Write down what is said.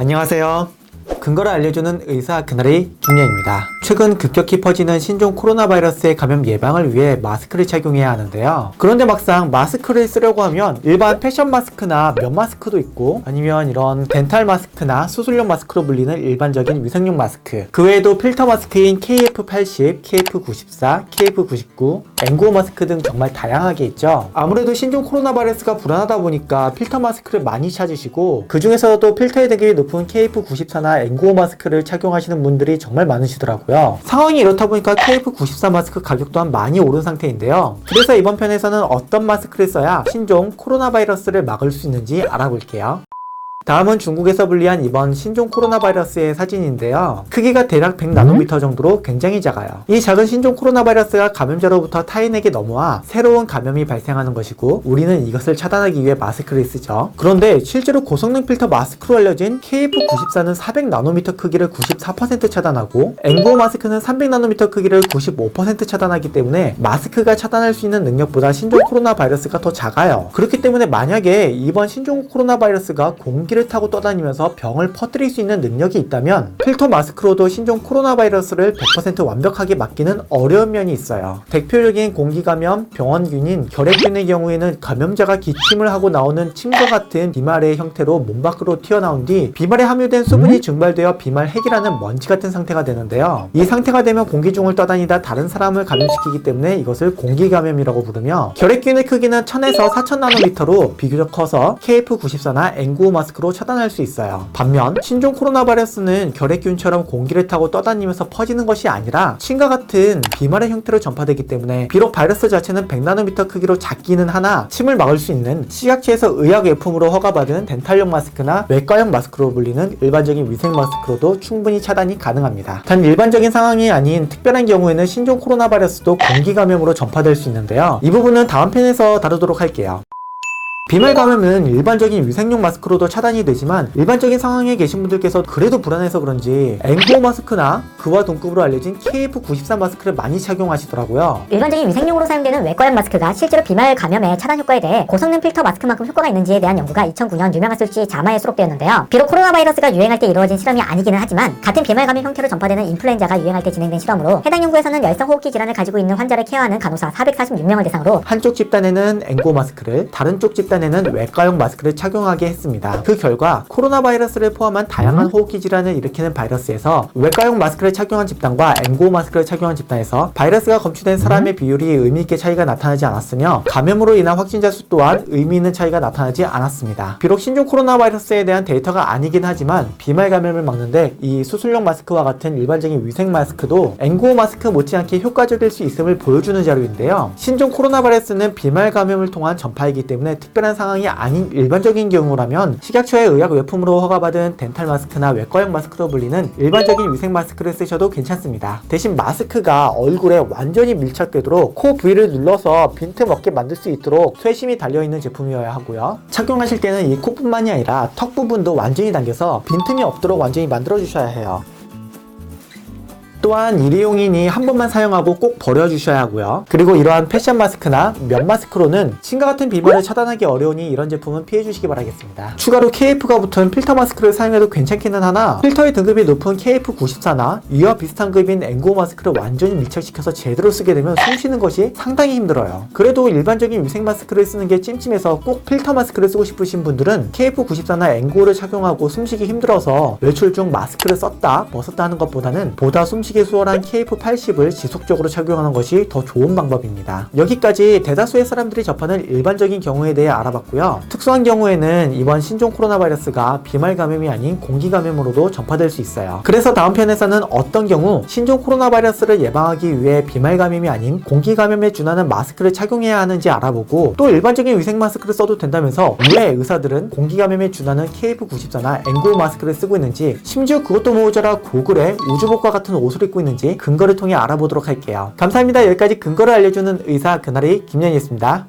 안녕하세요. 근거를 알려주는 의사 그날의 김연입니다. 최근 급격히 퍼지는 신종 코로나 바이러스의 감염 예방을 위해 마스크를 착용해야 하는데요. 그런데 막상 마스크를 쓰려고 하면 일반 패션 마스크나 면 마스크도 있고, 아니면 이런 덴탈 마스크나 수술용 마스크로 불리는 일반적인 위생용 마스크, 그 외에도 필터 마스크인 KF80, KF94, KF99, N95 마스크 등 정말 다양하게 있죠. 아무래도 신종 코로나 바이러스가 불안하다 보니까 필터 마스크를 많이 찾으시고, 그 중에서도 필터의 등급이 높은 KF94나 N95 마스크를 착용하시는 분들이 정말 많으시더라고요. 상황이 이렇다 보니까 KF94 마스크 가격 또한 많이 오른 상태인데요. 그래서 이번 편에서는 어떤 마스크를 써야 신종 코로나 바이러스를 막을 수 있는지 알아볼게요. 다음은 중국에서 분리한 이번 신종 코로나 바이러스의 사진인데요. 크기가 대략 100나노미터 정도로 굉장히 작아요. 이 작은 신종 코로나 바이러스가 감염자로부터 타인에게 넘어와 새로운 감염이 발생하는 것이고, 우리는 이것을 차단하기 위해 마스크를 쓰죠. 그런데 실제로 고성능 필터 마스크로 알려진 KF94는 400나노미터 크기를 94% 차단하고, N95 마스크는 300나노미터 크기를 95% 차단하기 때문에 마스크가 차단할 수 있는 능력보다 신종 코로나 바이러스가 더 작아요. 그렇기 때문에 만약에 이번 신종 코로나 바이러스가 공기를 타고 떠다니면서 병을 퍼뜨릴 수 있는 능력이 있다면 필터 마스크로도 신종 코로나 바이러스를 100% 완벽하게 막기는 어려운 면이 있어요. 대표적인 공기감염, 병원균인 결핵균의 경우에는 감염자가 기침을 하고 나오는 침과 같은 비말의 형태로 몸 밖으로 튀어나온 뒤 비말에 함유된 수분이 증발되어 비말핵이라는 먼지 같은 상태가 되는데요. 이 상태가 되면 공기 중을 떠다니다 다른 사람을 감염시키기 때문에 이것을 공기감염이라고 부르며, 결핵균의 크기는 1000에서 4000나노미터로 비교적 커서 KF94나 N95 마스크로 차단할 수 있어요. 반면 신종 코로나 바이러스는 결핵균처럼 공기를 타고 떠다니면서 퍼지는 것이 아니라 침과 같은 비말의 형태로 전파되기 때문에 비록 바이러스 자체는 100나노미터 크기로 작기는 하나 침을 막을 수 있는 식약처에서 의약외품으로 허가받은 덴탈용 마스크나 외과용 마스크로 불리는 일반적인 위생 마스크로도 충분히 차단이 가능합니다. 단 일반적인 상황이 아닌 특별한 경우에는 신종 코로나 바이러스도 공기 감염으로 전파될 수 있는데요. 이 부분은 다음 편에서 다루도록 할게요. 비말 감염은 일반적인 위생용 마스크로도 차단이 되지만, 일반적인 상황에 계신 분들께서 그래도 불안해서 그런지 N95 마스크나 그와 동급으로 알려진 KF94 마스크를 많이 착용하시더라고요. 일반적인 위생용으로 사용되는 외과용 마스크가 실제로 비말 감염의 차단 효과에 대해 고성능 필터 마스크만큼 효과가 있는지에 대한 연구가 2009년 유명한 술지 자마에 수록되었는데요. 비록 코로나 바이러스가 유행할 때 이루어진 실험이 아니기는 하지만, 같은 비말 감염 형태로 전파되는 인플루엔자가 유행할 때 진행된 실험으로 해당 연구에서는 열성 호흡기 질환을 가지고 있는 환자를 케어하는 간호사 446명을 대상으로 한쪽 집단에는 N95 마스크를, 다른 쪽 집단에는 외과용 마스크를 착용하게 했습니다. 그 결과 코로나 바이러스를 포함한 다양한 호흡기 질환을 일으키는 바이러스에서 외과용 마스크를 착용한 집단과 N95 마스크를 착용한 집단에서 바이러스가 검출된 사람의 비율이 의미있게 차이가 나타나지 않았으며, 감염으로 인한 확진자 수 또한 의미 있는 차이가 나타나지 않았습니다. 비록 신종 코로나 바이러스에 대한 데이터가 아니긴 하지만 비말 감염을 막는데 이 수술용 마스크와 같은 일반적인 위생 마스크도 N95 마스크 못지않게 효과적일 수 있음을 보여주는 자료인데요. 신종 코로나 바이러스는 비말 감염을 통한 전파이기 때문에 특별한 상황이 아닌 일반적인 경우라면 식약처의 의약외품으로 허가받은 덴탈 마스크나 외과용 마스크로 불리는 일반적인 위생 마스크를 쓰셔도 괜찮습니다. 대신 마스크가 얼굴에 완전히 밀착되도록 코 부위를 눌러서 빈틈 없게 만들 수 있도록 쇄심이 달려있는 제품이어야 하고요. 착용하실 때는 이 코뿐만이 아니라 턱 부분도 완전히 당겨서 빈틈이 없도록 완전히 만들어 주셔야 해요. 또한 일회용이니 한 번만 사용하고 꼭 버려주셔야 하고요. 그리고 이러한 패션 마스크나 면 마스크로는 침과 같은 비말을 차단하기 어려우니 이런 제품은 피해주시기 바라겠습니다. 추가로 KF가 붙은 필터 마스크를 사용해도 괜찮기는 하나, 필터의 등급이 높은 KF94나 이와 비슷한 급인 N95 마스크를 완전히 밀착시켜서 제대로 쓰게 되면 숨 쉬는 것이 상당히 힘들어요. 그래도 일반적인 위생 마스크를 쓰는 게 찜찜해서 꼭 필터 마스크를 쓰고 싶으신 분들은 KF94나 N95를 착용하고 숨쉬기 힘들어서 외출 중 마스크를 썼다 벗었다 하는 것보다는 보다 숨쉬기 수월한 KF80을 지속적으로 착용하는 것이 더 좋은 방법입니다. 여기까지 대다수의 사람들이 접하는 일반적인 경우에 대해 알아봤고요. 특수한 경우에는 이번 신종 코로나 바이러스가 비말 감염이 아닌 공기 감염으로도 전파될 수 있어요. 그래서 다음 편에서는 어떤 경우 신종 코로나 바이러스를 예방하기 위해 비말 감염이 아닌 공기 감염에 준하는 마스크를 착용해야 하는지 알아보고, 또 일반적인 위생 마스크를 써도 된다면서 왜 의사들은 공기 감염에 준하는 KF94나 N95 마스크를 쓰고 있는지, 심지어 그것도 모자라 고글에 우주복과 같은 옷을 입고 있는지 근거를 통해 알아보도록 할게요. 감사합니다. 여기까지 근거를 알려주는 의사 그날의 김연이었습니다.